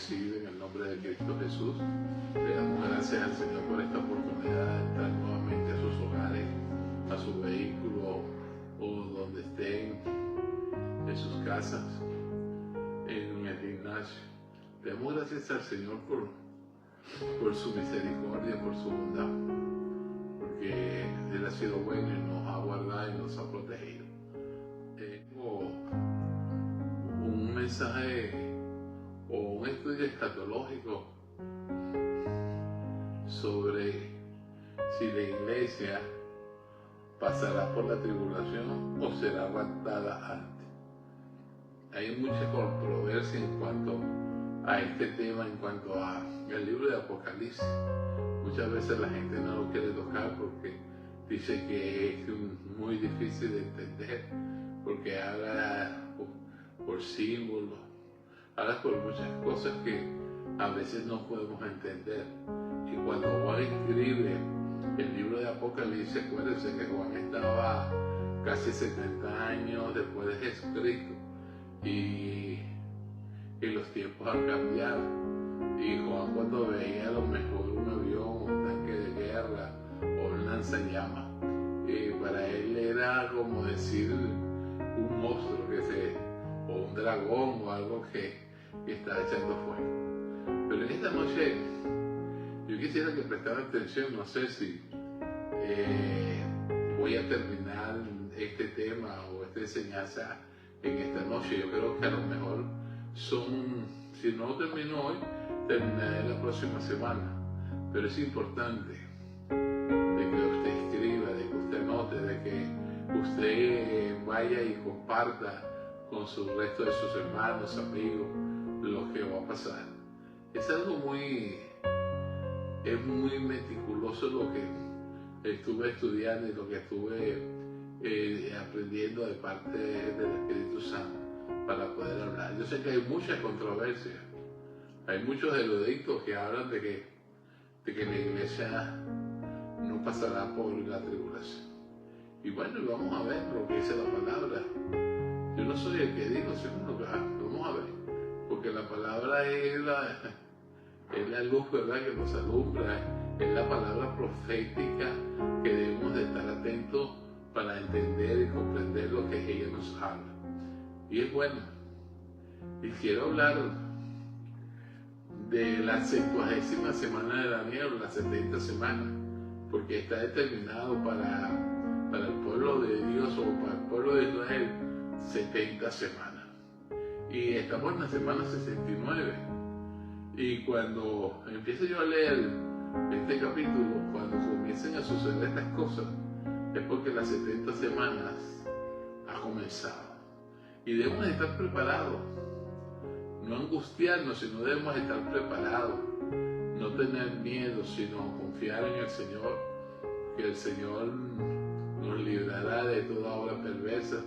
recibe en el nombre de Cristo Jesús. Le damos gracias al Señor por esta oportunidad de entrar nuevamente a sus hogares, a su vehículo o donde estén, en sus casas, en el gimnasio. Le damos gracias al Señor por su misericordia, por su bondad, porque Él ha sido bueno y nos ha guardado y nos ha protegido. Tengo un mensaje o un estudio escatológico sobre si la iglesia pasará por la tribulación o será raptada antes. Hay mucha controversia en cuanto a este tema, en cuanto al libro de Apocalipsis. Muchas veces la gente no lo quiere tocar porque dice que es muy difícil de entender, porque habla por símbolos, habla por muchas cosas que a veces no podemos entender. Y cuando Juan escribe el libro de Apocalipsis, acuérdense que Juan estaba casi 70 años después de Jesucristo y los tiempos han cambiado. Y Juan, cuando veía a lo mejor un avión, un tanque de guerra o un lanzallamas, para él era como decir un monstruo o un dragón o algo que está echando fuego. Pero en esta noche yo quisiera que prestaran atención. No sé si voy a terminar este tema o esta enseñanza en esta noche. Yo creo que a lo mejor si no termino hoy, terminaré la próxima semana. Pero es importante de que usted escriba, de que usted note, de que usted vaya y comparta con el resto de sus hermanos, amigos, lo que va a pasar. Es algo muy meticuloso lo que estuve estudiando y lo que estuve aprendiendo de parte del Espíritu Santo para poder hablar. Yo sé que hay mucha controversia, hay muchos eruditos que hablan de que la iglesia no pasará por la tribulación. Y bueno, vamos a ver lo que dice la palabra. Yo no soy el que digo, sino que vamos a ver, porque la palabra es la luz, ¿verdad?, que nos alumbra, es la palabra profética que debemos de estar atentos para entender y comprender lo que ella nos habla. Y es bueno. Y quiero hablar de la 70ª semana de Daniel, la 70 semanas, porque está determinado para el pueblo de Dios o para el pueblo de Israel 70 semanas. Y estamos en la semana 69. Y cuando empiece yo a leer este capítulo, cuando comiencen a suceder estas cosas, es porque las 70 semanas ha comenzado. Y debemos estar preparados. No angustiarnos, sino debemos estar preparados. No tener miedo, sino confiar en el Señor, que el Señor nos librará de toda obra perversa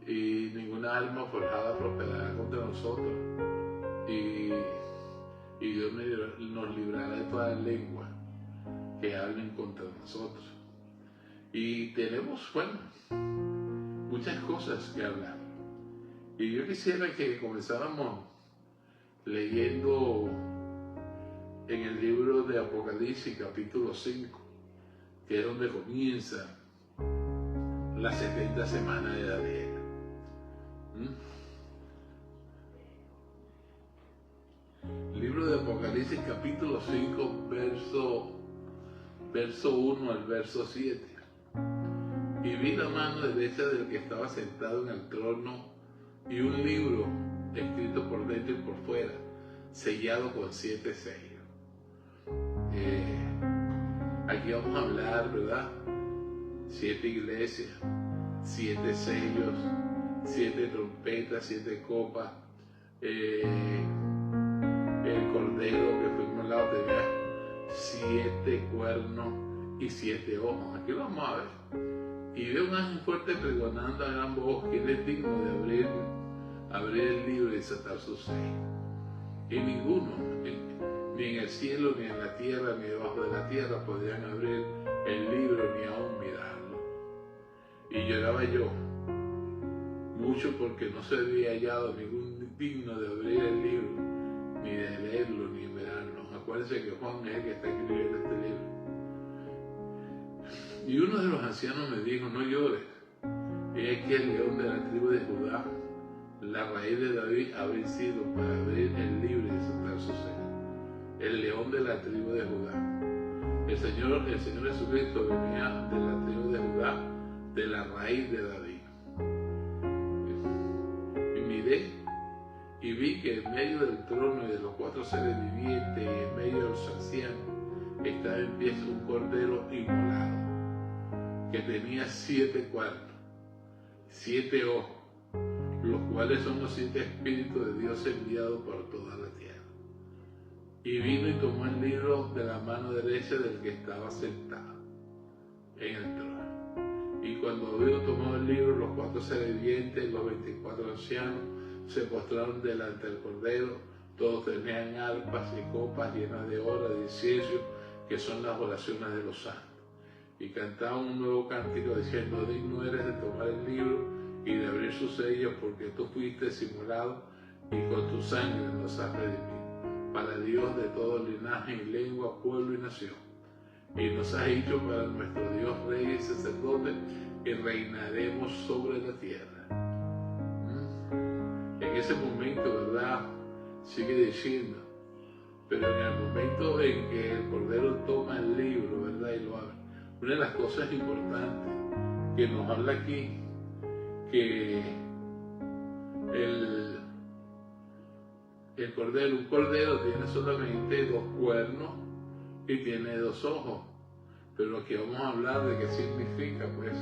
y ninguna alma forjada prosperará contra nosotros. Y Dios nos librará de toda lengua que hablen contra nosotros. Y tenemos, muchas cosas que hablar. Y yo quisiera que comenzáramos leyendo en el libro de Apocalipsis, capítulo 5, que es donde comienza la 70 semana de Daniel. Libro de Apocalipsis, capítulo 5, verso 1 al verso 7. Y vi la mano derecha del que estaba sentado en el trono y un libro escrito por dentro y por fuera, sellado con 7 sellos. Aquí vamos a hablar, ¿verdad? 7 iglesias, 7 sellos, 7 trompetas, 7 copas. El cordero que fuimos al lado tenía 7 cuernos y 7 ojos. Aquí lo vamos a ver. Y veo un ángel fuerte pregonando a gran voz: ¿quién es digno de abrir el libro y desatar sus sellos? Y ninguno, ni en el cielo, ni en la tierra, ni debajo de la tierra, podían abrir el libro ni aún mirarlo. Y lloraba yo mucho porque no se había hallado ningún digno de abrir el libro, ni de leerlo, ni de mirarlo. Acuérdense que Juan es el que está escribiendo este libro. Y uno de los ancianos me dijo, no llores, he aquí el león de la tribu de Judá, la raíz de David, ha vencido para abrir el libro y desatar su sello. El león de la tribu de Judá. El Señor Jesucristo venía de la tribu de Judá, de la raíz de David. Y miré y vi que en medio del trono y de los 4 seres vivientes y en medio de los ancianos estaba en pie un cordero inmolado, que tenía 7 cuernos, 7 ojos, los cuales son los 7 espíritus de Dios enviados por toda la tierra. Y vino y tomó el libro de la mano derecha del que estaba sentado en el trono. Y cuando vino tomado el libro, los 4 seres vivientes y los 24 ancianos se postraron delante del cordero. Todos tenían arpas y copas llenas de oro, de incienso, que son las oraciones de los santos. Y cantaban un nuevo cántico diciendo, digno eres de tomar el libro y de abrir sus sellos, porque tú fuiste inmolado y con tu sangre nos has redimido, para Dios de todo linaje y lengua, pueblo y nación. Y nos has hecho para nuestro Dios rey y sacerdote, y reinaremos sobre la tierra. En ese momento, ¿verdad? Sigue diciendo, pero en el momento en que el Cordero toma el libro, ¿verdad? Y lo abre. Una de las cosas importantes que nos habla aquí, que un cordero tiene solamente 2 cuernos y tiene 2 ojos. Pero aquí vamos a hablar de qué significa, pues,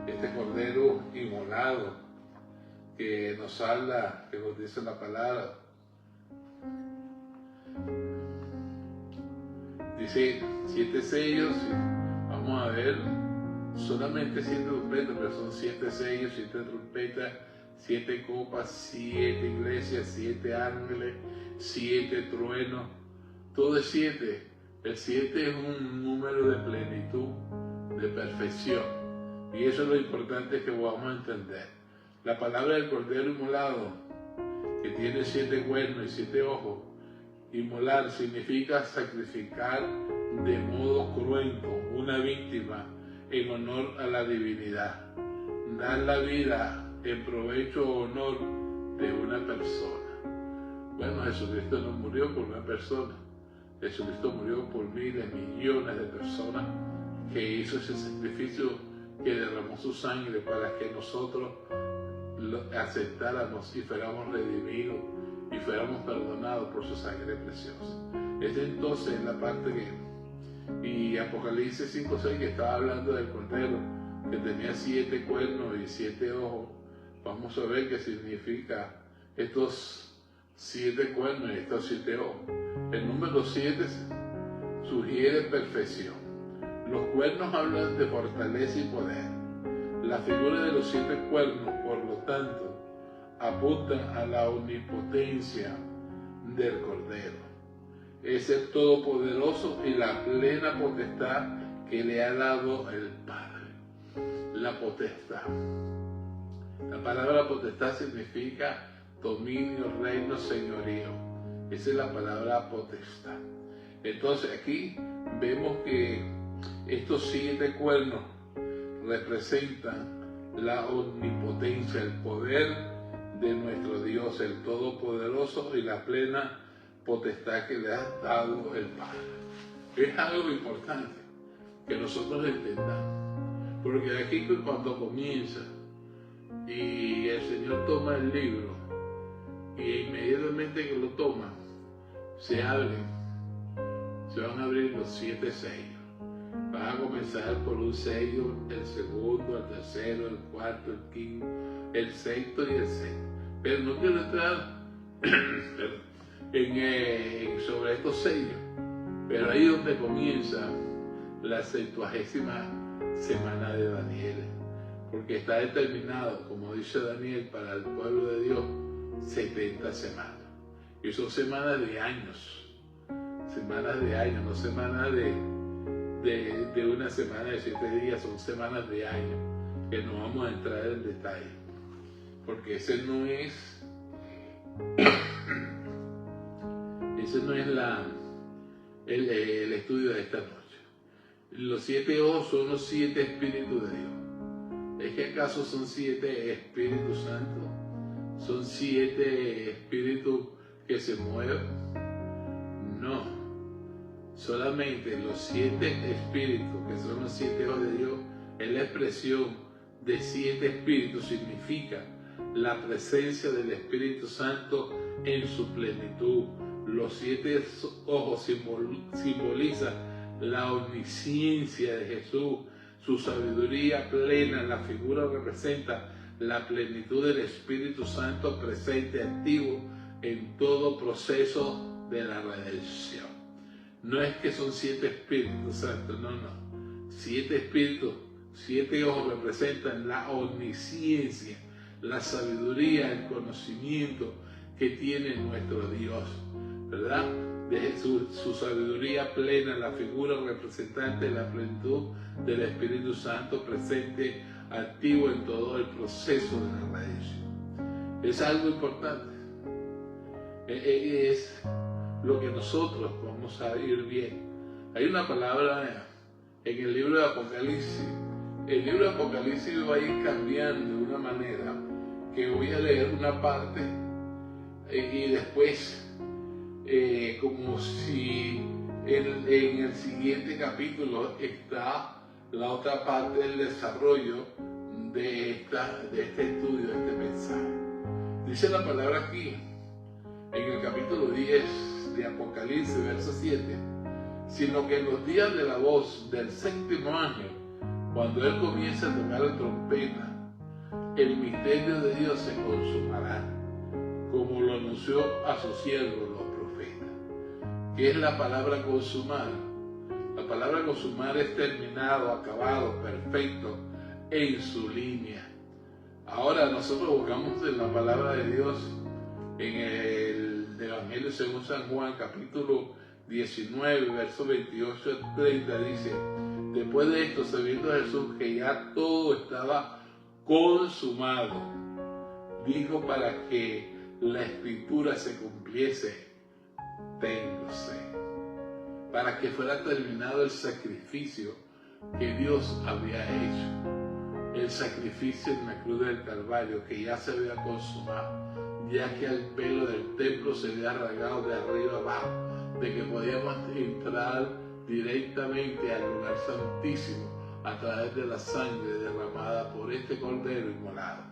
este cordero inmolado, que nos habla, que nos dice la palabra. Dice 7 sellos, vamos a ver, solamente 7 trompetas, pero son 7 sellos, 7 trompetas, 7 copas, 7 iglesias, 7 ángeles, 7 truenos, todo es 7. El 7 es un número de plenitud, de perfección, y eso es lo importante que vamos a entender. La palabra del cordero inmolado, que tiene 7 cuernos y 7 ojos, inmolar significa sacrificar de modo cruento una víctima en honor a la divinidad, dar la vida en provecho o honor de una persona. Bueno, Jesucristo no murió por una persona, Jesucristo murió por miles, millones de personas, que hizo ese sacrificio, que derramó su sangre para que nosotros lo aceptáramos y fuéramos redimidos y fuéramos perdonados por su sangre preciosa. Esta entonces es la parte que, y Apocalipsis 5:6, que estaba hablando del cordero, que tenía 7 cuernos y 7 ojos. Vamos a ver qué significa estos 7 cuernos y estos 7 ojos. El número 7 sugiere perfección. Los cuernos hablan de fortaleza y poder. La figura de los 7 cuernos, por lo tanto, apuntan a la omnipotencia del Cordero. Es el Todopoderoso y la plena potestad que le ha dado el Padre. La potestad. La palabra potestad significa dominio, reino, señorío. Esa es la palabra potestad. Entonces aquí vemos que estos 7 cuernos representan la omnipotencia, el poder de nuestro Dios, el Todopoderoso, y la plena potestad que le ha dado el Padre. Es algo importante que nosotros entendamos, porque aquí cuando comienza y el Señor toma el libro, y inmediatamente que lo toma, se van a abrir los 7 sellos. Van a comenzar por un sello, el segundo, el tercero, el cuarto, el quinto, el sexto y el sexto. Pero no quiero entrar sobre estos sellos, pero ahí es donde comienza la 70ª semana de Daniel, porque está determinado, como dice Daniel, para el pueblo de Dios 70 semanas. Y son semanas de años, no semanas de una semana de 7 días, son semanas de años, que no vamos a entrar en detalle, porque ese no es Ese no es el estudio de esta noche. Los 7 ojos son los 7 espíritus de Dios. ¿Es que acaso son 7 Espíritus Santos? ¿Son 7 espíritus que se mueven? No. Solamente los 7 espíritus, que son los 7 ojos de Dios, es la expresión de 7 espíritus, significa la presencia del Espíritu Santo en su plenitud. Los 7 ojos simbolizan la omnisciencia de Jesús, su sabiduría plena. La figura representa la plenitud del Espíritu Santo presente, activo en todo proceso de la redención. No es que son 7 Espíritus Santos, no. 7 espíritus, 7 ojos representan la omnisciencia, la sabiduría, el conocimiento que tiene nuestro Dios, ¿verdad? De su sabiduría plena, la figura representante de la plenitud del Espíritu Santo presente, activo en todo el proceso de la redención. Es algo importante. Es lo que nosotros vamos a ir bien. Hay una palabra en el libro de Apocalipsis. El libro de Apocalipsis va a ir cambiando de una manera que voy a leer una parte y después como si en el siguiente capítulo está la otra parte del desarrollo de este estudio, de este mensaje. Dice la palabra aquí, en el capítulo 10 de Apocalipsis, verso 7, sino que en los días de la voz del 7º ángel, cuando él comienza a tocar la trompeta, el misterio de Dios se consumará, como lo anunció a sus siervos los profetas. ¿Qué es la palabra consumar? La palabra consumar es terminado, acabado, perfecto, en su línea. Ahora nosotros buscamos en la palabra de Dios, en el Evangelio según San Juan, capítulo 19, versos 28 al 30, dice: después de esto, sabiendo Jesús que ya todo estaba consumado, dijo para que la escritura se cumpliese: tengo sed. Para que fuera terminado el sacrificio que Dios había hecho, el sacrificio en la cruz del Calvario, que ya se había consumado, ya que el velo del templo se había rasgado de arriba abajo, de que podíamos entrar directamente al lugar santísimo a través de la sangre derramada por este cordero inmolado.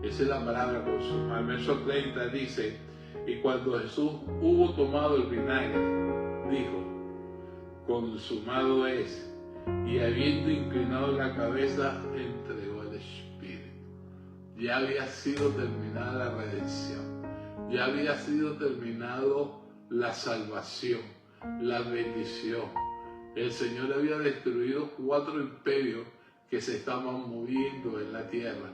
Esa es la palabra consumar. Verso 30 dice: y cuando Jesús hubo tomado el vinagre, dijo: consumado es. Y habiendo inclinado la cabeza, entregó el Espíritu. Ya había sido terminada la redención, ya había sido terminado la salvación, la bendición. El Señor había destruido 4 imperios que se estaban moviendo en la tierra,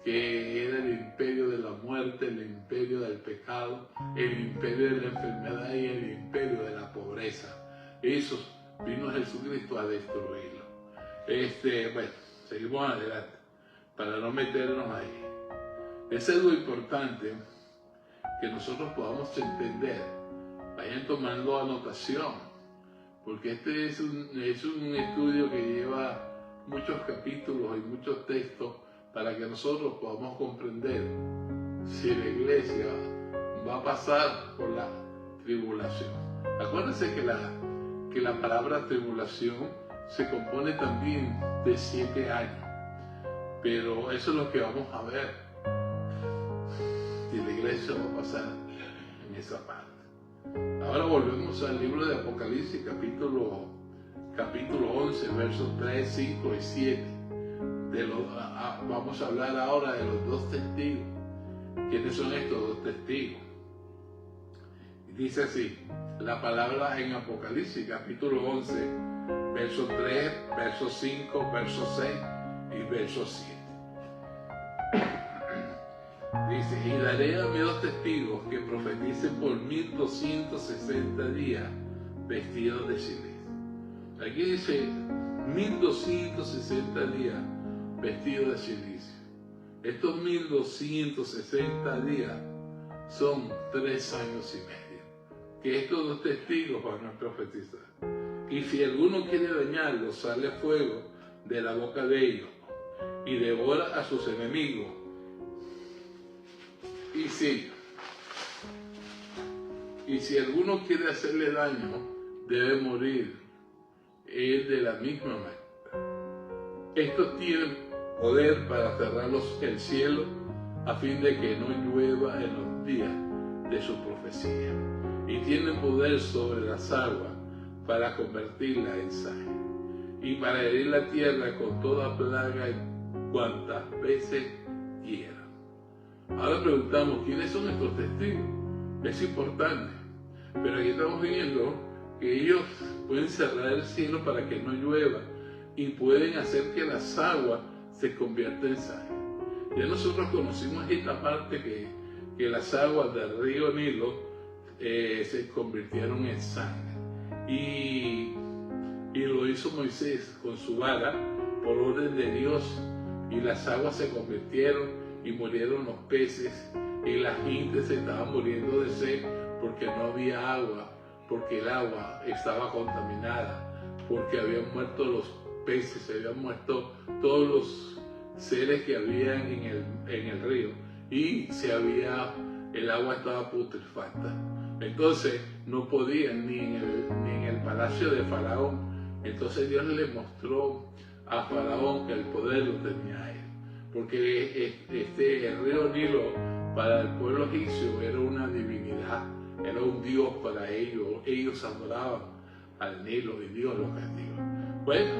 que era el imperio de la muerte, el imperio del pecado, el imperio de la enfermedad y el imperio de la pobreza. Esos vino Jesucristo a destruirlo. Bueno, seguimos adelante para no meternos ahí. Es algo importante que nosotros podamos entender. Vayan tomando anotación, porque este es un estudio que lleva muchos capítulos y muchos textos para que nosotros podamos comprender si la iglesia va a pasar por la tribulación. Acuérdense que la palabra tribulación se compone también de 7 años, pero eso es lo que vamos a ver si la iglesia va a pasar en esa parte. Ahora volvemos al libro de Apocalipsis, capítulo 11, versos 3, 5 y 7. Vamos a hablar ahora de los 2 testigos. ¿Quiénes son estos 2 testigos? Dice así la palabra en Apocalipsis, capítulo 11, verso 3, verso 5, verso 6 y verso 7. Dice: y daré a mis 2 testigos que profeticen por 1260 días vestidos de silicio. Aquí dice 1260 días vestidos de silicio. Estos 1260 días son 3 años y medio. que estos dos testigos van a profetizar. Y si alguno quiere dañarlos, sale fuego de la boca de ellos y devora a sus enemigos. Y si alguno quiere hacerle daño, debe morir él de la misma manera. Estos tienen poder para cerrar el cielo a fin de que no llueva en los días de su profecía. Y tienen poder sobre las aguas para convertirla en sangre. Y para herir la tierra con toda plaga cuantas veces quieran. Ahora preguntamos, ¿quiénes son estos testigos? Es importante. Pero aquí estamos viendo que ellos pueden cerrar el cielo para que no llueva y pueden hacer que las aguas se conviertan en sangre. Ya nosotros conocimos esta parte que las aguas del río Nilo se convirtieron en sangre. Y lo hizo Moisés con su vara por orden de Dios, y las aguas se convirtieron y murieron los peces, y la gente se estaba muriendo de sed porque no había agua, porque el agua estaba contaminada, porque habían muerto los peces, se habían muerto todos los seres que habían en el río, y el agua estaba putrefacta. Entonces no podían ni en el palacio de Faraón. Entonces Dios le mostró a Faraón que el poder lo tenía él, porque el río Nilo para el pueblo egipcio era una divinidad, era un dios para ellos. Ellos adoraban al Nilo y Dios los castigó. Bueno,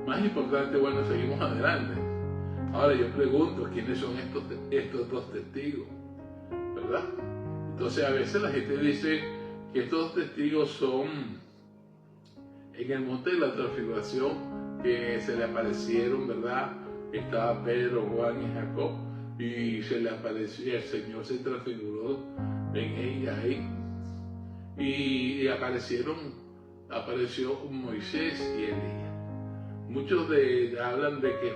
más importante, seguimos adelante. Ahora yo pregunto, ¿quiénes son estos dos testigos? ¿Verdad? Entonces a veces la gente dice que estos testigos son en el monte de la transfiguración, que se le aparecieron, ¿verdad? Estaba Pedro, Juan y Jacob, y se le apareció, el Señor se transfiguró en ella ahí, y apareció Moisés y Elías. Muchos hablan de que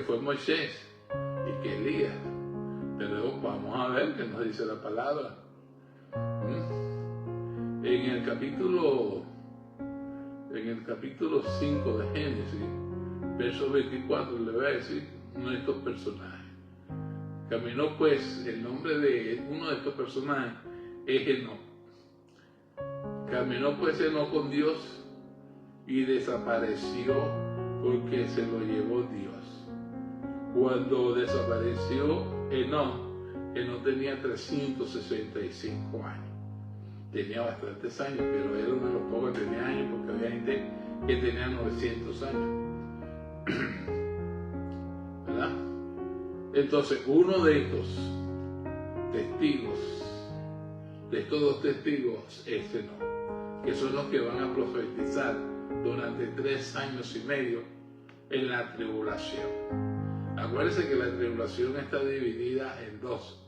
fue Moisés y que Elías, pero vamos a ver qué nos dice la palabra. En el capítulo 5 de Génesis, verso 24, le voy a decir uno de estos personajes. Caminó pues, el nombre de uno de estos personajes es Enoc. Caminó pues Enoc con Dios y desapareció porque se lo llevó Dios. Cuando desapareció Enoc tenía 365 años. Tenía bastantes años, pero era uno de los pocos que tenía años, porque había gente que tenía 900 años. ¿Verdad? Entonces, uno de estos testigos, de estos dos testigos, es Enoc, que son los que van a profetizar durante 3 años y medio en la tribulación. Acuérdense que la tribulación está dividida en dos: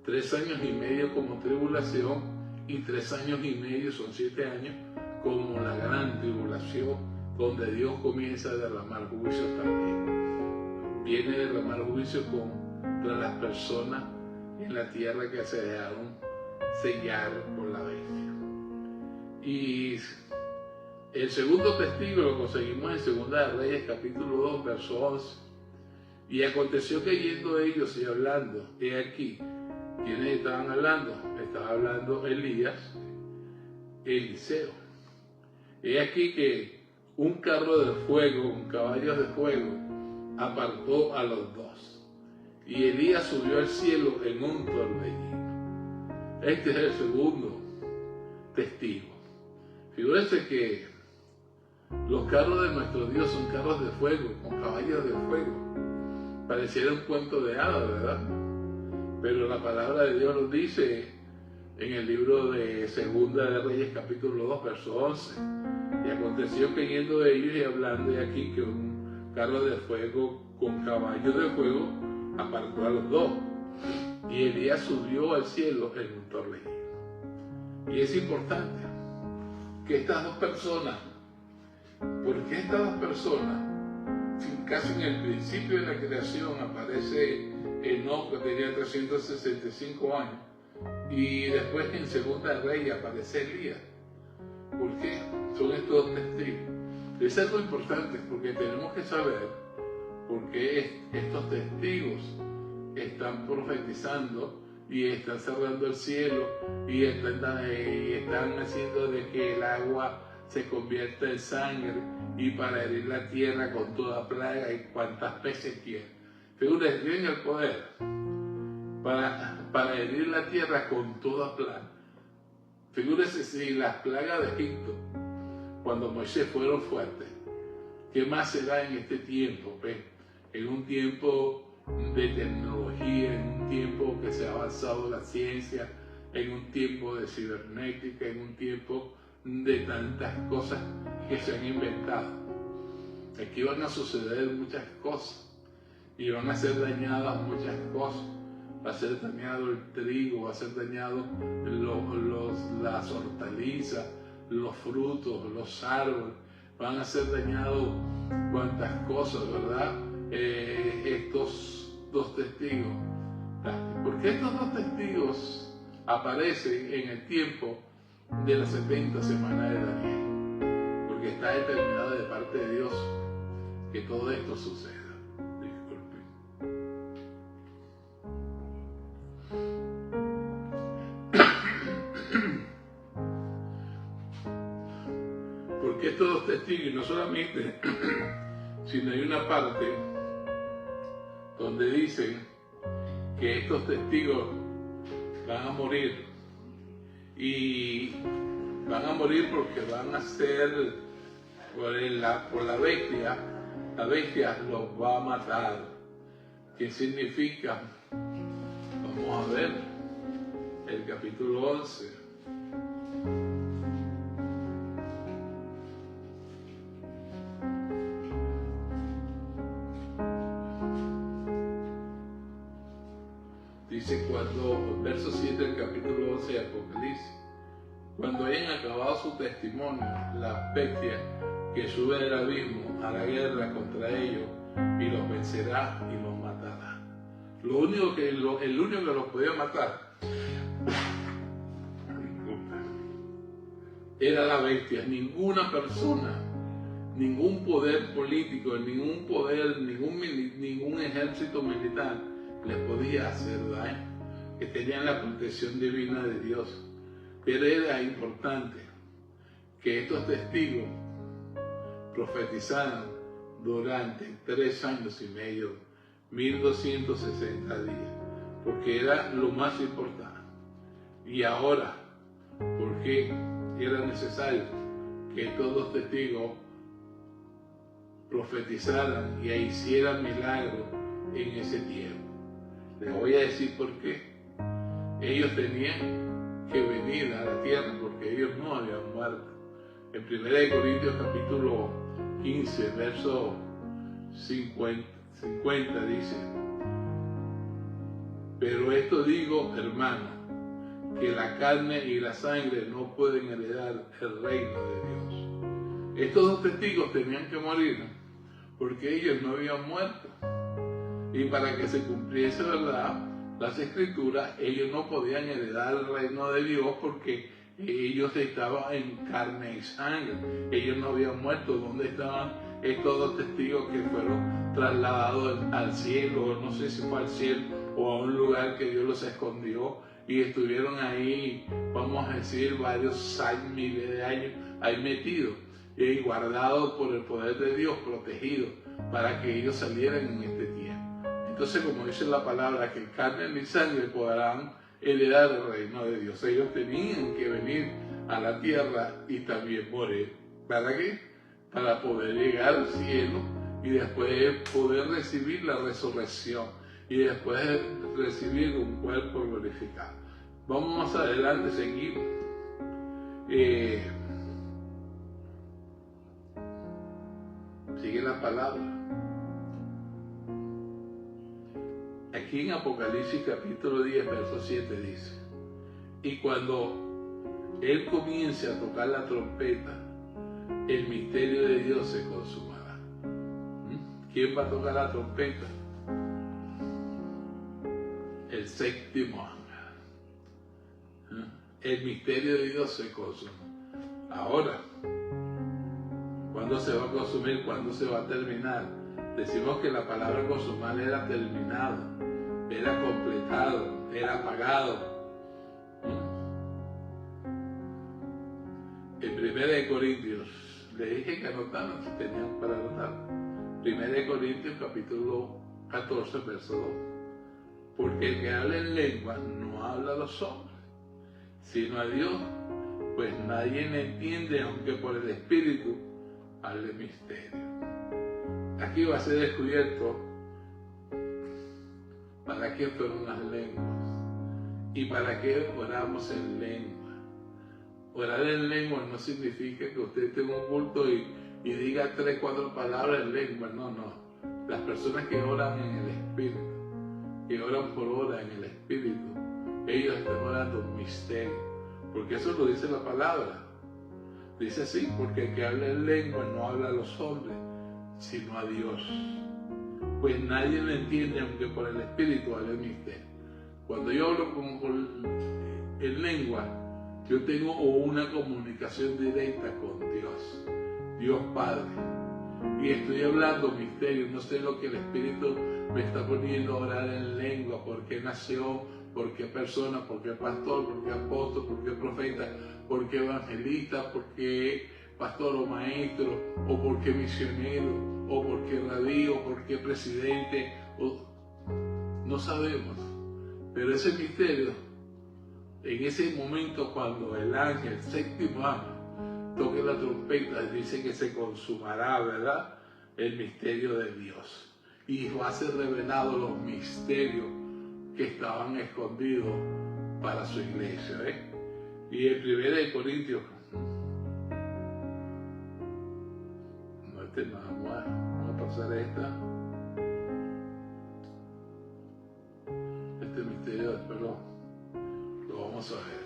3 años y medio como tribulación, y 3 años y medio, son 7 años, como la gran tribulación, donde Dios comienza a derramar juicios también. Viene a derramar juicio contra las personas en la tierra que se dejaron sellar por la bestia. Y el segundo testigo lo conseguimos en Segunda de Reyes, capítulo 2, verso 11. Y aconteció que yendo ellos y hablando, he aquí, ¿quiénes estaban hablando? Estaba hablando Elías, Eliseo. He aquí que un carro de fuego, un caballo de fuego, apartó a los dos. Y Elías subió al cielo en un torbellino. Este es el segundo testigo. Fíjense que los carros de nuestro Dios son carros de fuego, con caballos de fuego. Pareciera un cuento de hadas, ¿verdad? Pero la palabra de Dios nos dice en el libro de Segunda de Reyes, capítulo 2, verso 11. Y aconteció que yendo ellos y hablando, y aquí que un carro de fuego con caballos de fuego apartó a los dos. Y Elías subió al cielo en un torbellino. Y es importante que estas dos personas, ¿por qué estas dos personas? Casi en el principio de la creación aparece Enoc, que tenía 365 años, Y después en Segunda de Reyes aparece Elías. ¿Por qué? Son estos testigos. Es algo importante porque tenemos que saber por qué estos testigos están profetizando y están cerrando el cielo y están haciendo de que el agua se convierta en sangre y para herir la tierra con toda plaga y cuantas veces quieran. Fíjense, tienen el poder para herir la tierra con toda plaga. Figúrese si las plagas de Egipto, cuando Moisés fueron fuertes, ¿qué más será en este tiempo? Pues, en un tiempo de tecnología, en un tiempo que se ha avanzado la ciencia, en un tiempo de cibernética, en un tiempo de tantas cosas que se han inventado. Aquí van a suceder muchas cosas y van a ser dañadas muchas cosas. Va a ser dañado el trigo, va a ser dañado las hortalizas, los frutos, los árboles, van a ser dañados cuantas cosas, ¿verdad? Estos dos testigos. ¿Por qué estos dos testigos aparecen en el tiempo de las 70 semanas de Daniel? Porque está determinado de parte de Dios que todo esto suceda. Porque estos dos testigos, y no solamente, sino hay una parte donde dicen que estos testigos van a morir, y van a morir porque van a ser por la bestia los va a matar. ¿Qué significa? Vamos a ver el capítulo 11. Dice verso 7 del capítulo 11 de Apocalipsis: cuando hayan acabado su testimonio, las bestias que suben del abismo a la guerra contra ellos, y los vencerá y los matará. El único que los podía matar era la bestia. Ninguna persona, ningún poder político, ningún poder, ningún ejército militar les podía hacer daño, que tenían la protección divina de Dios. Pero era importante que estos testigos profetizaran durante 3 años y medio, 1260 días, porque era lo más importante. Y ahora, ¿por qué era necesario que estos dos testigos profetizaran y hicieran milagros en ese tiempo? Les voy a decir por qué. Ellos tenían que venir a la tierra porque ellos no habían muerto. En 1 Corintios capítulo 15, verso 50 dice: pero esto digo, hermano, que la carne y la sangre no pueden heredar el reino de Dios. Estos dos testigos tenían que morir porque ellos no habían muerto. Y para que se cumpliese, ¿verdad?, las escrituras, ellos no podían heredar el reino de Dios porque ellos estaban en carne y sangre. Ellos no habían muerto. ¿Dónde estaban estos dos testigos que fueron trasladados al cielo? No sé si fue al cielo o a un lugar que Dios los escondió y estuvieron ahí, vamos a decir, varios años, miles de años ahí metidos y guardados por el poder de Dios, protegidos para que ellos salieran en este tiempo. Entonces, como dice la palabra, que carne ni sangre podrán heredar el reino de Dios. Ellos tenían que venir a la tierra y también morir. ¿Para qué? Para poder llegar al cielo y después poder recibir la resurrección y después recibir un cuerpo glorificado. Vamos más adelante, seguimos. Sigue la palabra. Aquí en Apocalipsis capítulo 10, verso 7 dice: y cuando Él comience a tocar la trompeta, el misterio de Dios se consumará. ¿Quién va a tocar la trompeta? El séptimo ángel. el misterio de Dios se consume. Ahora, ¿cuándo se va a consumir? ¿Cuándo se va a terminar? Decimos que la palabra consumar era terminado, era completado, era pagado. En 1 Corintios, le dije que anotaran si tenían para anotar. 1 Corintios capítulo 14, verso 2. Porque el que habla en lengua no habla a los hombres, sino a Dios, pues nadie le entiende, aunque por el Espíritu hable misterio. Aquí va a ser descubierto para qué fueron las lenguas y para qué oramos en lengua. Orar en lengua no significa que usted tenga un culto y diga 3, 4 palabras en lengua. No. Las personas que oran en el Espíritu, que oran por hora en el Espíritu, ellos están orando un misterio, porque eso lo dice la palabra. Dice así, porque el que habla en lengua no habla a los hombres, sino a Dios. Pues nadie lo entiende, aunque por el Espíritu hable el misterio. Cuando yo hablo en lengua, yo tengo una comunicación directa con Dios, Dios Padre. Y estoy hablando misterio, no sé lo que el Espíritu me está poniendo a orar en lengua, por qué nación, por qué persona, por qué pastor, por qué apóstol, por qué profeta, por qué evangelista, por qué pastor o maestro, o por qué misionero, o por qué rabí, o por qué presidente, no sabemos. Pero ese misterio, en ese momento cuando el ángel, séptimo ángel, toque la trompeta, dice que se consumará, ¿verdad?, el misterio de Dios. Y va a ser revelado los misterios que estaban escondidos para su iglesia. Y el 1 Corintios, vamos a pasar esta. Este misterio después lo vamos a ver.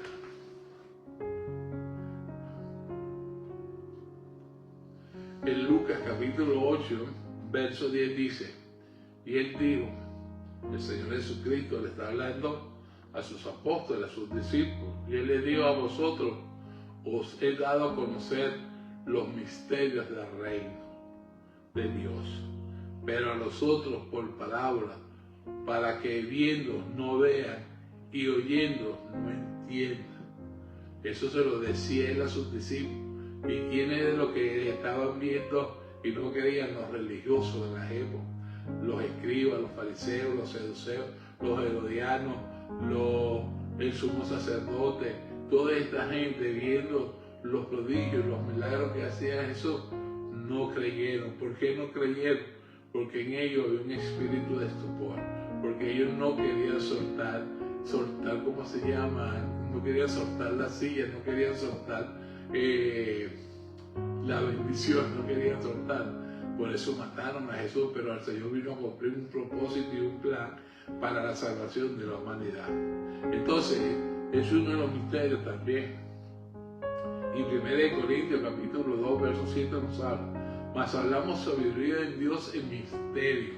En Lucas capítulo 8, verso 10 dice, y él dijo, el Señor Jesucristo le está hablando a sus apóstoles, a sus discípulos, y él le dijo: a vosotros os he dado a conocer los misterios del reino de Dios, pero a los otros por palabra, para que viendo no vean y oyendo no entiendan. Eso se lo decía él a sus discípulos. ¿Y quiénes eran los que estaban viendo y no creían? Los religiosos de la época, los escribas, los fariseos, los saduceos, los herodianos, el sumo sacerdote, toda esta gente viendo los prodigios, los milagros que hacía Jesús, no creyeron. ¿Por qué no creyeron? Porque en ellos había un espíritu de estupor, porque ellos no querían soltar, ¿cómo se llama? No querían soltar la silla, no querían soltar la bendición, no querían soltar. Por eso mataron a Jesús, pero el Señor vino a cumplir un propósito y un plan para la salvación de la humanidad. Entonces, es uno de los misterios también. Y 1 Corintios capítulo 2, verso 7 nos habla: mas hablamos sabiduría de Dios en misterio,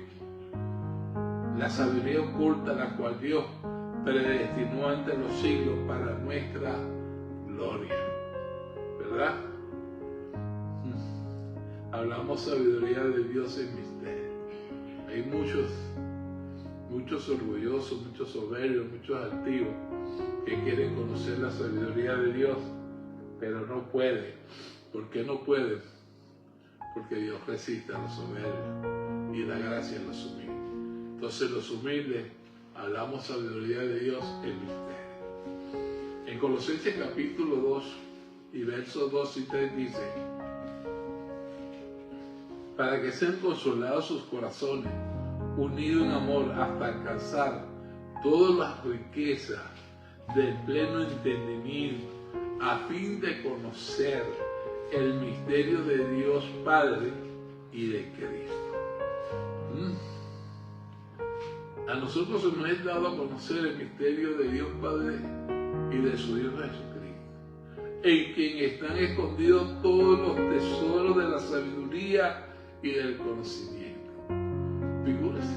la sabiduría oculta, la cual Dios predestinó ante los siglos para nuestra gloria. ¿Verdad? Hablamos sabiduría de Dios en misterio. Hay muchos orgullosos, muchos soberbios, muchos altivos que quieren conocer la sabiduría de Dios, pero no pueden. ¿Por qué no pueden? Porque Dios resiste a los soberbios y da gracia a los humildes. Entonces los humildes hablamos sabiduría de Dios en misterio. En Colosenses capítulo 2 y versos 2 y 3 dice: para que sean consolados sus corazones, unidos en amor, hasta alcanzar todas las riquezas del pleno entendimiento, a fin de conocer el misterio de Dios Padre y de Cristo. A nosotros se nos es dado a conocer el misterio de Dios Padre y de su Hijo Jesucristo, en quien están escondidos todos los tesoros de la sabiduría y del conocimiento. Figúrese,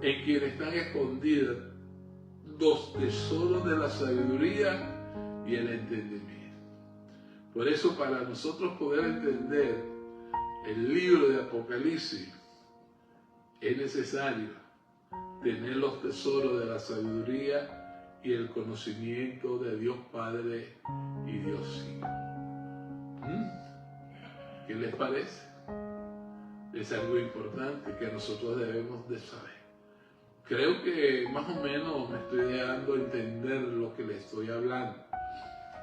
en quien están escondidas los tesoros de la sabiduría y el entendimiento. Por eso, para nosotros poder entender el libro de Apocalipsis, es necesario tener los tesoros de la sabiduría y el conocimiento de Dios Padre y Dios Hijo. ¿Qué les parece? Es algo importante que nosotros debemos de saber. Creo que más o menos me estoy dando a entender lo que les estoy hablando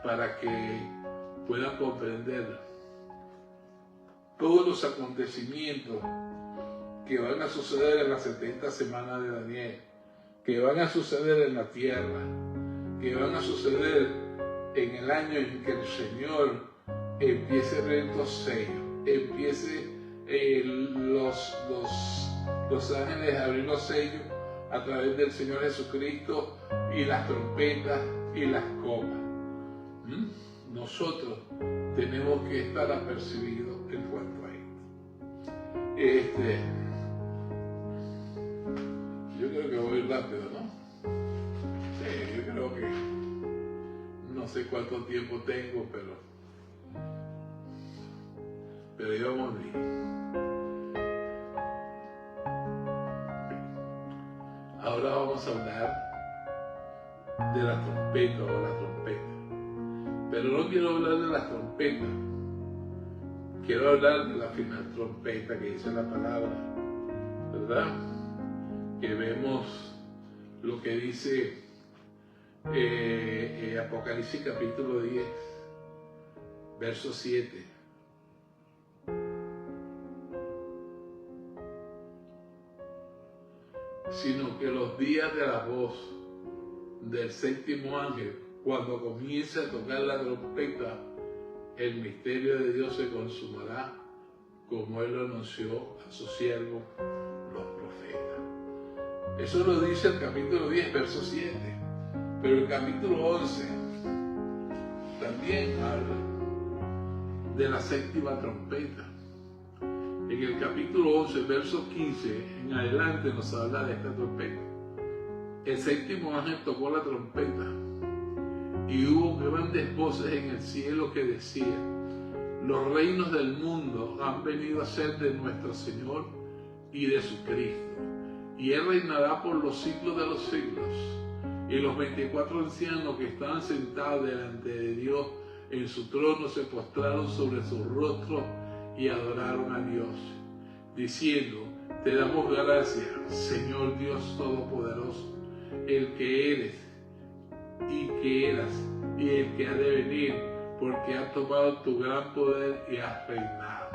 para que puedan comprender todos los acontecimientos que van a suceder en las 70 semanas de Daniel, que van a suceder en la tierra, que van a suceder en el año en que el Señor empiece a abrir los sellos, empiece los ángeles a abrir los sellos a través del Señor Jesucristo y las trompetas y las copas. Nosotros tenemos que estar apercibidos en cuanto a esto. Yo creo que voy rápido, ¿no? Sí, yo creo que no sé cuánto tiempo tengo, pero íbamos bien. Ahora vamos a hablar de la trompeta o la trompeta. Pero no quiero hablar de la trompeta. Quiero hablar de la final trompeta que dice la palabra, ¿verdad? Que vemos lo que dice Apocalipsis capítulo 10, verso 7. Sino que los días de la voz del séptimo ángel, cuando comience a tocar la trompeta, el misterio de Dios se consumará, como Él lo anunció a sus siervos, los profetas. Eso lo dice el capítulo 10, verso 7. Pero el capítulo 11 también habla de la séptima trompeta. En el capítulo 11, verso 15 en adelante nos habla de esta trompeta. El séptimo ángel tocó la trompeta y hubo grandes voces en el cielo que decían: los reinos del mundo han venido a ser de nuestro Señor y de su Cristo, y Él reinará por los siglos de los siglos. Y los 24 ancianos que estaban sentados delante de Dios en su trono se postraron sobre sus rostros y adoraron a Dios, diciendo: te damos gracias, Señor Dios Todopoderoso, el que eres y que eras y el que ha de venir, porque has tomado tu gran poder y has reinado.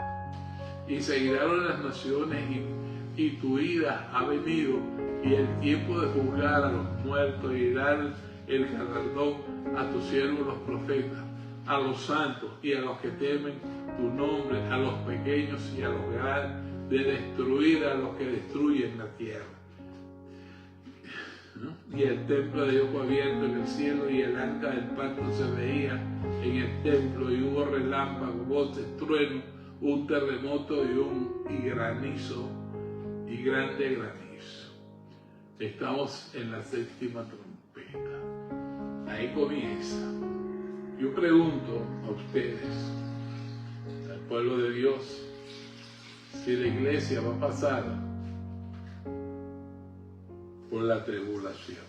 Y se iraron las naciones y tu ira ha venido, y el tiempo de juzgar a los muertos y dar el galardón a tus siervos los profetas, a los santos y a los que temen tu nombre, a los pequeños y a los grandes, de destruir a los que destruyen la tierra. Y el templo de Dios fue abierto en el cielo, y el arca del pacto se veía en el templo, y hubo relámpagos, voces, truenos, un terremoto y granizo, y grande granizo. Estamos en la séptima trompeta. Ahí comienza. Yo pregunto a ustedes, al pueblo de Dios, si la iglesia va a pasar por la tribulación.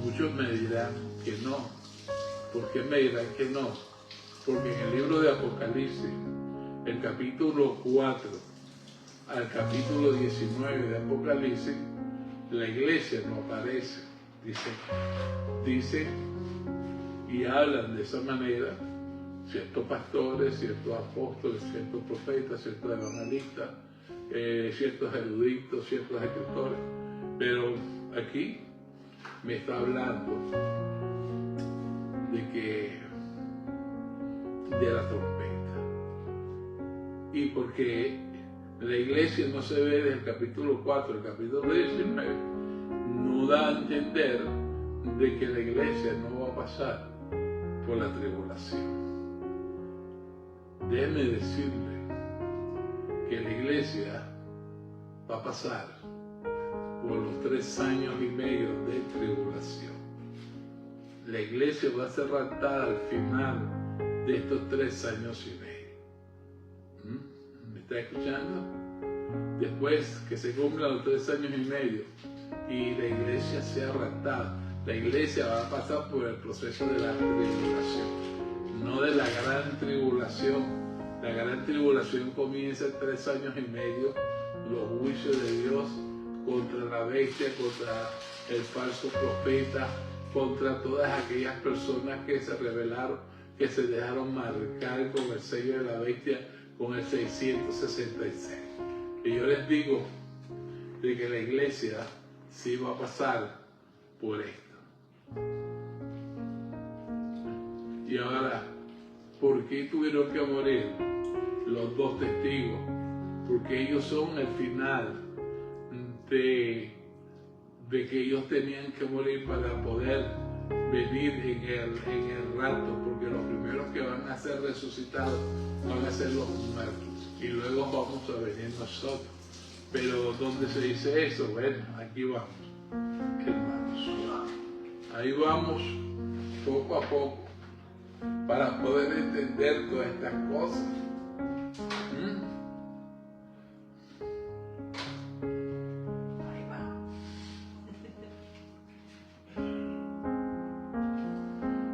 Muchos me dirán que no. ¿Por qué me dirán que no? Porque en el libro de Apocalipsis, el capítulo 4 al capítulo 19 de Apocalipsis, la iglesia no aparece. Dice y hablan de esa manera ciertos pastores, ciertos apóstoles, ciertos profetas, ciertos evangelistas, ciertos eruditos, ciertos escritores. Pero aquí me está hablando de la trompeta. Y porque la iglesia no se ve desde el capítulo 4 al capítulo 19, no da a entender de que la iglesia no va a pasar por la tribulación. Déjeme decirle que la iglesia va a pasar por los 3 años y medio de tribulación la iglesia va a ser raptada al final de estos 3 años y medio. ¿Me está escuchando? Después que se cumplan los 3 años y medio y la iglesia sea raptada, la iglesia va a pasar por el proceso de la tribulación, no de la gran tribulación. La gran tribulación comienza en 3 años y medio, los juicios de Dios contra la bestia, contra el falso profeta, contra todas aquellas personas que se rebelaron, que se dejaron marcar con el sello de la bestia, con el 666. Y yo les digo de que la iglesia sí va a pasar por esto. Y ahora, ¿por qué tuvieron que morir los 2 testigos? Porque ellos son el final de que ellos tenían que morir para poder venir en el rapto, porque los primeros que van a ser resucitados van a ser los muertos y luego vamos a venir nosotros. Pero ¿dónde se dice eso? Bueno, aquí vamos, hermanos. Ahí vamos poco a poco para poder entender todas estas cosas.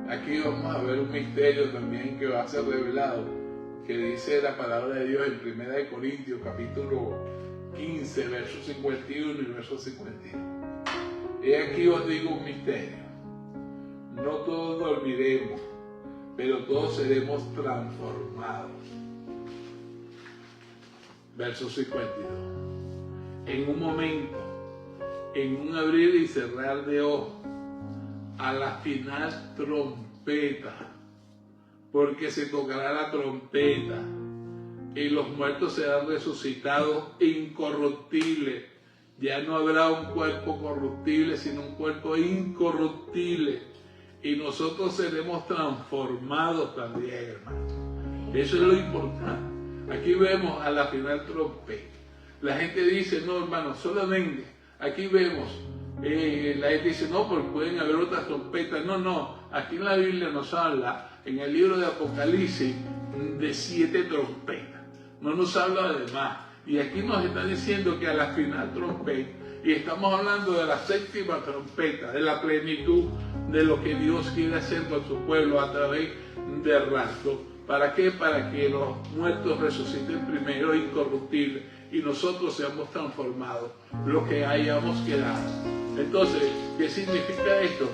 Aquí vamos a ver un misterio también que va a ser revelado, que dice la palabra de Dios en 1 Corintios capítulo 15, verso 51 y verso 52. Y aquí os digo un misterio. No todos dormiremos, pero todos seremos transformados. Verso 52. En un momento, en un abrir y cerrar de ojos, a la final trompeta, porque se tocará la trompeta y los muertos serán resucitados incorruptibles. Ya no habrá un cuerpo corruptible, sino un cuerpo incorruptible. Y nosotros seremos transformados también, hermano. Eso es lo importante. Aquí vemos a la final trompeta. La gente dice, no, hermano, solamente aquí vemos. La gente dice, no, porque pueden haber otras trompetas. No, aquí en la Biblia nos habla, en el libro de Apocalipsis, de 7 trompetas. No nos habla de más. Y aquí nos está diciendo que a la final trompeta, y estamos hablando de la 7ª trompeta, de la plenitud de lo que Dios quiere hacer con su pueblo a través del rapto. ¿Para qué? Para que los muertos resuciten primero incorruptibles y nosotros seamos transformados, los que hayamos quedado. Entonces, ¿qué significa esto?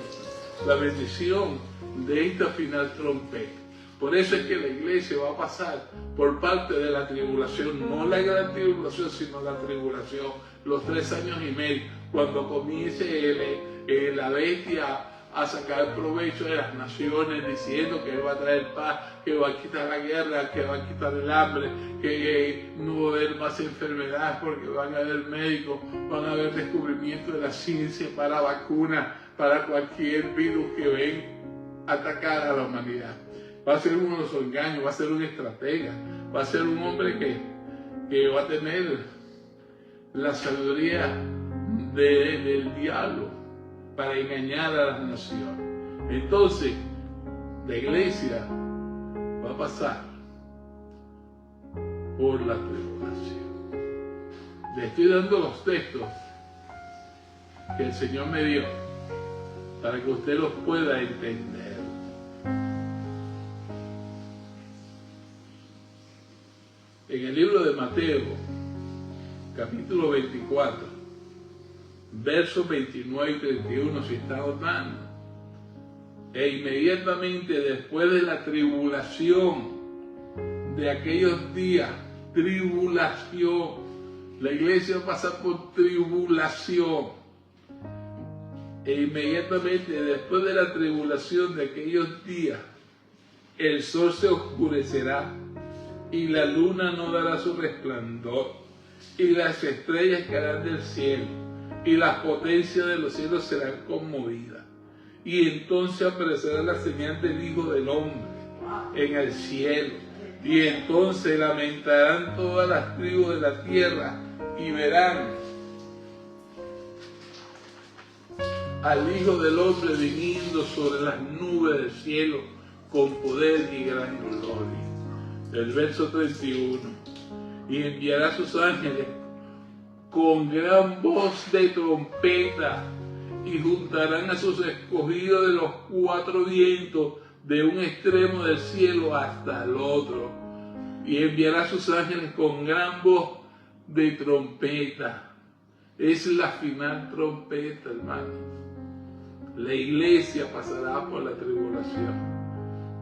La bendición de esta final trompeta. Por eso es que la iglesia va a pasar por parte de la tribulación, no la gran tribulación, sino la tribulación, los 3 años y medio, cuando comience la bestia a sacar provecho de las naciones, diciendo que Él va a traer paz, que va a quitar la guerra, que va a quitar el hambre, que no va a haber más enfermedades porque van a haber médicos, van a haber descubrimientos de la ciencia para vacunas, para cualquier virus que venga a atacar a la humanidad. Va a ser uno de los engaños, va a ser un estratega, va a ser un hombre que va a tener la sabiduría del diablo para engañar a las naciones. Entonces, la iglesia va a pasar por la tribulación. Le estoy dando los textos que el Señor me dio para que usted los pueda entender. En el libro de Mateo, capítulo 24, versos 29 y 31, si está notando. E inmediatamente después de la tribulación, de aquellos días, tribulación, la iglesia pasa por tribulación. E inmediatamente después de la tribulación de aquellos días, el sol se oscurecerá y la luna no dará su resplandor, y las estrellas caerán del cielo, y las potencias de los cielos serán conmovidas. Y entonces aparecerá la señal del Hijo del Hombre en el cielo, y entonces lamentarán todas las tribus de la tierra, y verán al Hijo del Hombre viniendo sobre las nubes del cielo con poder y gran gloria. El verso 31. Y enviará a sus ángeles con gran voz de trompeta y juntarán a sus escogidos de los cuatro vientos, de un extremo del cielo hasta el otro. Y enviará a sus ángeles con gran voz de trompeta. Es la final trompeta, hermano. La iglesia pasará por la tribulación.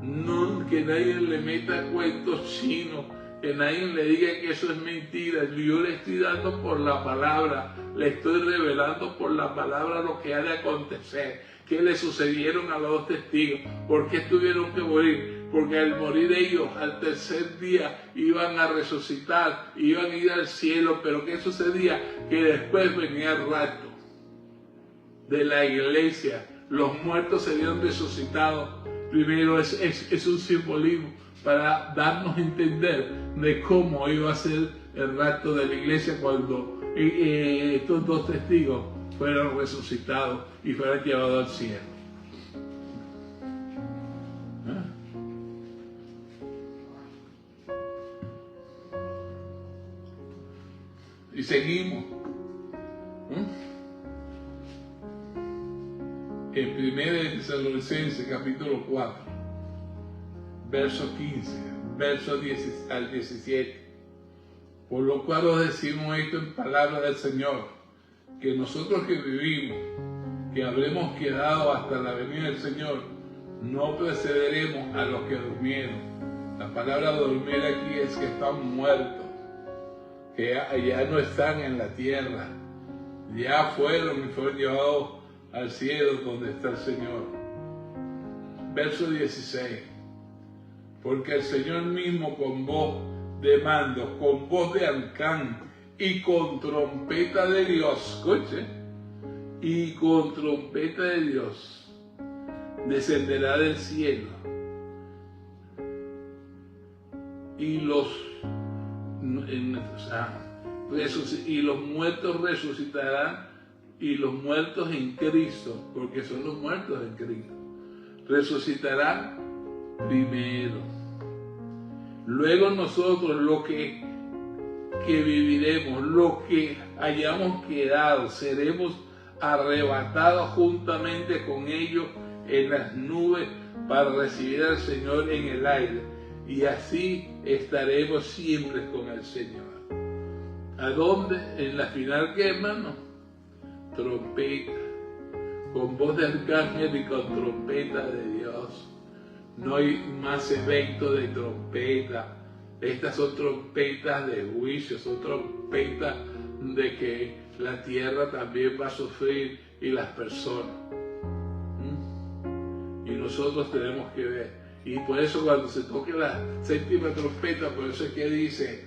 No, que nadie le meta cuentos chinos, que nadie le diga que eso es mentira. Yo le estoy dando por la palabra, le estoy revelando por la palabra lo que ha de acontecer, que le sucedieron a los dos testigos, por qué tuvieron que morir, porque al morir ellos al tercer día iban a resucitar, iban a ir al cielo. Pero ¿qué sucedía? Que después venía el rapto de la iglesia, los muertos serían resucitados. Primero es un simbolismo para darnos a entender de cómo iba a ser el rapto de la iglesia cuando estos dos testigos fueron resucitados y fueron llevados al cielo. Y seguimos. En 1 Tesalonicenses capítulo 4, verso 15, verso 10 al 17. Por lo cual os decimos esto en palabra del Señor, que nosotros que vivimos, que habremos quedado hasta la venida del Señor, no precederemos a los que durmieron. La palabra dormir aquí es que están muertos, que ya no están en la tierra, ya fueron llevados al cielo donde está el Señor. Verso 16. Porque el Señor mismo con voz de mando, con voz de arcángel y con trompeta de Dios, escuche, y con trompeta de Dios descenderá del cielo, y los muertos resucitarán, y los muertos en Cristo, porque son los muertos en Cristo, resucitarán primero. Luego nosotros, los que viviremos, los que hayamos quedado, seremos arrebatados juntamente con ellos en las nubes para recibir al Señor en el aire, y así estaremos siempre con el Señor. ¿A dónde? En la final, ¿qué, hermano? Trompeta, con voz de arcángel y con trompeta de Dios. No hay más evento de trompeta. Estas son trompetas de juicio, son trompetas de que la tierra también va a sufrir y las personas. Y nosotros tenemos que ver. Y por eso cuando se toque la séptima trompeta, por eso es que dice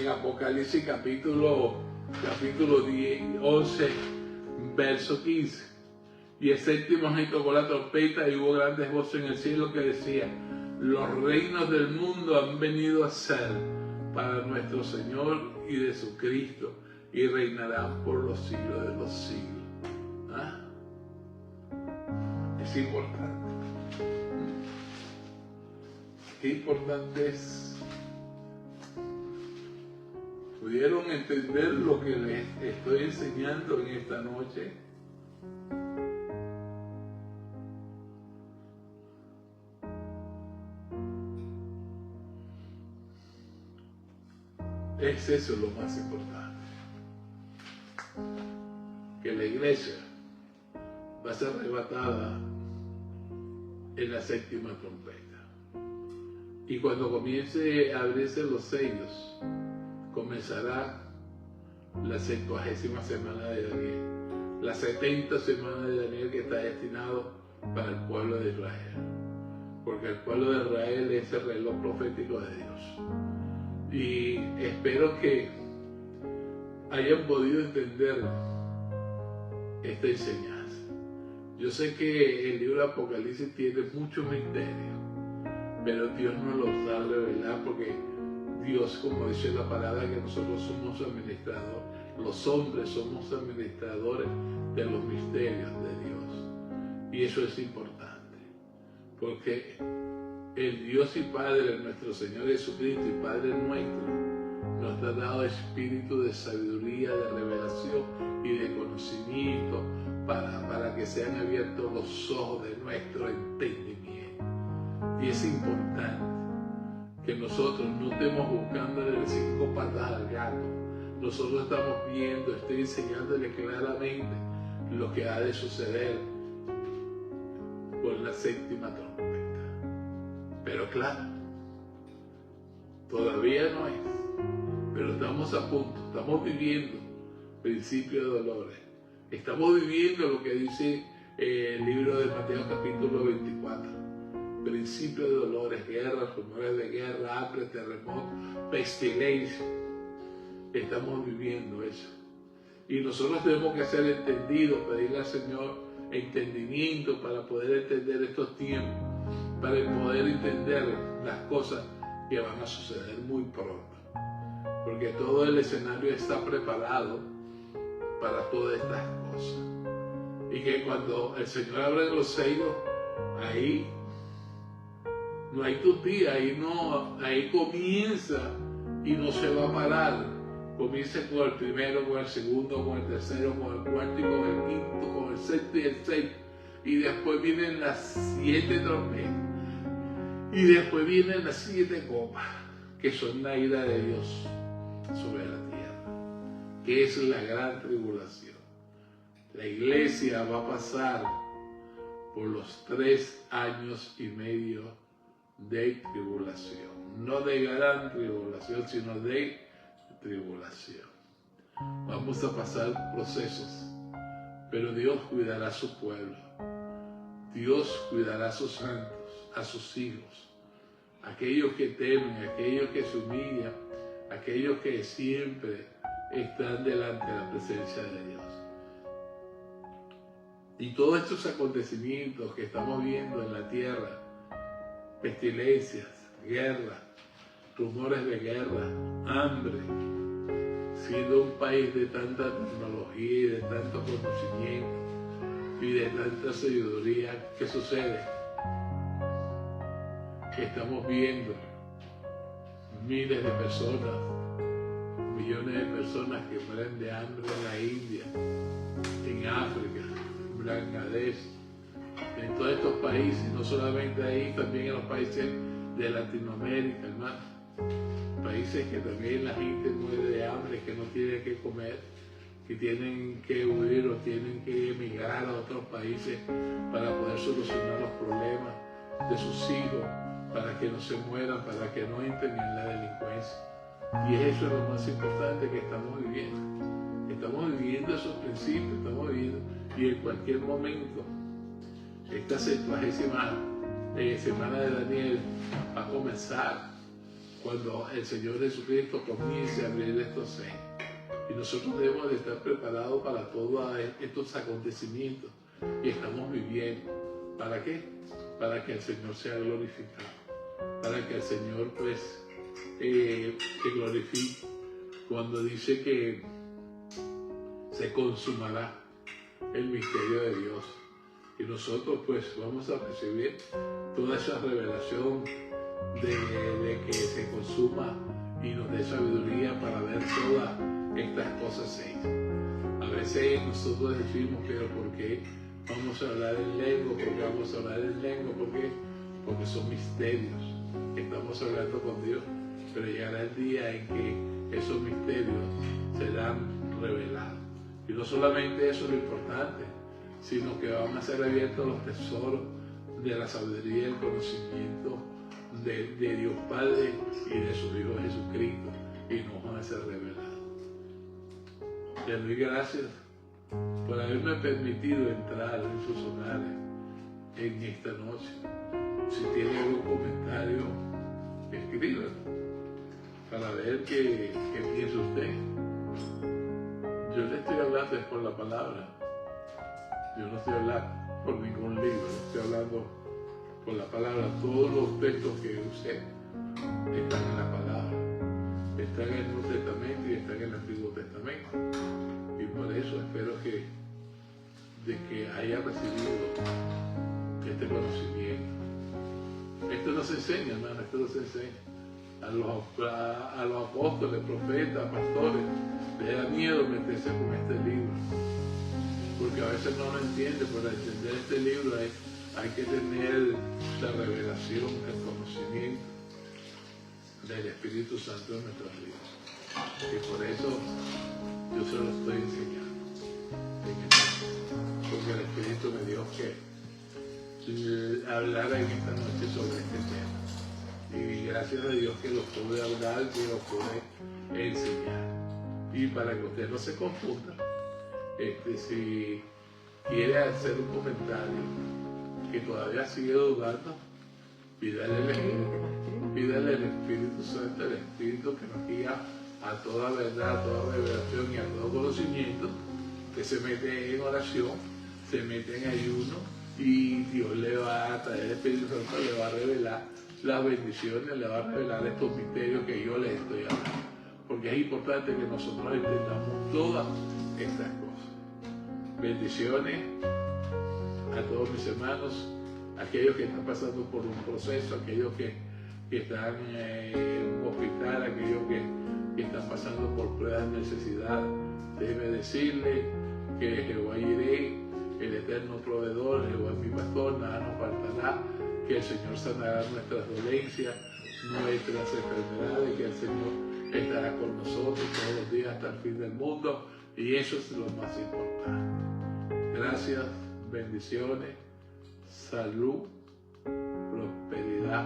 en Apocalipsis capítulo 11, verso 15. Y el séptimo ángel tocó la trompeta y hubo grandes voces en el cielo que decían: los reinos del mundo han venido a ser para nuestro Señor y de su Cristo, y reinarán por los siglos de los siglos. ¿Ah? Es importante. Qué importante es. ¿Pudieron entender lo que les estoy enseñando en esta noche? Es eso lo más importante. Que la iglesia va a ser arrebatada en la séptima trompeta. Y cuando comience a abrirse los sellos, comenzará la 70ª semana de Daniel, la 70 semana de Daniel, que está destinado para el pueblo de Israel, porque el pueblo de Israel es el reloj profético de Dios. Y espero que hayan podido entender esta enseñanza. Yo sé que el libro de Apocalipsis tiene muchos misterios, pero Dios nos los va a revelar, porque Dios, como dice la palabra, que nosotros somos su administrador. los hombres somos administradores de los misterios de Dios. Y eso es importante, porque el Dios y Padre, nuestro Señor Jesucristo y Padre nuestro, nos ha dado espíritu de sabiduría, de revelación y de conocimiento para que sean abiertos los ojos de nuestro entendimiento. Y es importante que nosotros no estemos buscándole 5 patas al gato. Nosotros estamos viendo, estoy enseñándole claramente lo que ha de suceder con la 7ª trompeta. Pero claro, todavía no es. Pero estamos a punto, estamos viviendo principio de dolores. Estamos viviendo lo que dice el libro de Mateo capítulo 24. Principio de dolores, guerras, rumores de guerra, hambre, terremoto, pestilencia. Estamos viviendo eso. Y nosotros tenemos que ser entendidos, pedirle al Señor entendimiento para poder entender estos tiempos, para poder entender las cosas que van a suceder muy pronto. Porque todo el escenario está preparado para todas estas cosas. Y que cuando el Señor abre los sellos, ahí no hay tutía, ahí comienza y no se va a parar. Comienza con el primero, con el segundo, con el tercero, con el cuarto y con el quinto, con el sexto y el sexto. Y después vienen las 7 trompetas. Y después vienen las 7 copas, que son la ira de Dios sobre la tierra, que es la gran tribulación. La iglesia va a pasar por los 3 años y medio de tribulación, no de gran tribulación, sino de tribulación. Vamos a pasar procesos, pero Dios cuidará a su pueblo. Dios cuidará a sus santos, a sus hijos, aquellos que temen, aquellos que se humillan, aquellos que siempre están delante de la presencia de Dios. Y todos estos acontecimientos que estamos viendo en la tierra, pestilencias, guerra, rumores de guerra, hambre, siendo un país de tanta tecnología y de tanto conocimiento y de tanta sabiduría, ¿qué sucede? Que estamos viendo miles de personas, millones de personas que mueren de hambre en la India, en África, en Bangladesh, en todos estos países, no solamente ahí, también en los países de Latinoamérica, hermano. Países que también la gente muere de hambre, que no tiene que comer, que tienen que huir o tienen que emigrar a otros países para poder solucionar los problemas de sus hijos, para que no se mueran, para que no entren en la delincuencia. Y eso es lo más importante que estamos viviendo. Estamos viviendo esos principios, estamos viviendo, y en cualquier momento, esta 70ª semana de Daniel va a comenzar cuando el Señor Jesucristo comience a abrir estos sellos. Y nosotros debemos de estar preparados para todos estos acontecimientos que estamos viviendo. ¿Para qué? Para que el Señor sea glorificado. Para que el Señor pues se glorifique cuando dice que se consumará el misterio de Dios. Y nosotros pues vamos a recibir toda esa revelación de que se consuma y nos dé sabiduría para ver todas estas cosas hechas. A veces nosotros decimos, pero ¿por qué vamos a hablar en lengua? ¿Por qué vamos a hablar en lengua? ¿Por qué? Porque son misterios. Estamos hablando con Dios, pero llegará el día en que esos misterios serán revelados. Y no solamente eso es lo importante, sino que van a ser abiertos los tesoros de la sabiduría y el conocimiento de Dios Padre y de su Hijo Jesucristo, y nos van a ser revelados. Le doy gracias por haberme permitido entrar en sus hogares en esta noche. Si tiene algún comentario, escríbalo para ver qué piensa usted. Yo le estoy hablando es por la palabra. Yo no estoy hablando por ningún libro, estoy hablando por la palabra. Todos los textos que usé están en la palabra. está en el Nuevo Testamento y está en el Antiguo Testamento. Y por eso espero de que haya recibido este conocimiento. Esto no se enseña, hermano, esto no se enseña. A los apóstoles, profetas, pastores, les da miedo meterse con este libro, porque a veces no lo entienden. Para entender este libro hay que tener la revelación, el conocimiento del Espíritu Santo en nuestras vidas. Y por eso yo se lo estoy enseñando, porque el Espíritu me dijo que hablara en esta noche sobre este tema. Y gracias a Dios que lo pude hablar, que lo pude enseñar. Y para que usted no se confunda, si quiere hacer un comentario que todavía sigue dudando, pídale al Espíritu Santo, el Espíritu que nos guía a toda verdad, a toda revelación y a todo conocimiento, que se mete en oración, se mete en ayuno, y Dios le va a traer, el Espíritu Santo le va a revelar las bendiciones, le va a revelar estos misterios que yo les estoy hablando. Porque es importante que nosotros entendamos todas estas cosas. Bendiciones a todos mis hermanos, aquellos que están pasando por un proceso, aquellos que están en un hospital, aquellos que están pasando por pruebas de necesidad. Déjeme decirle que Jehová Jireh, el eterno proveedor, Jehová es mi pastor, nada nos faltará, que el Señor sanará nuestras dolencias, nuestras enfermedades, que el Señor estará con nosotros todos los días hasta el fin del mundo, y eso es lo más importante. Gracias, bendiciones, salud, prosperidad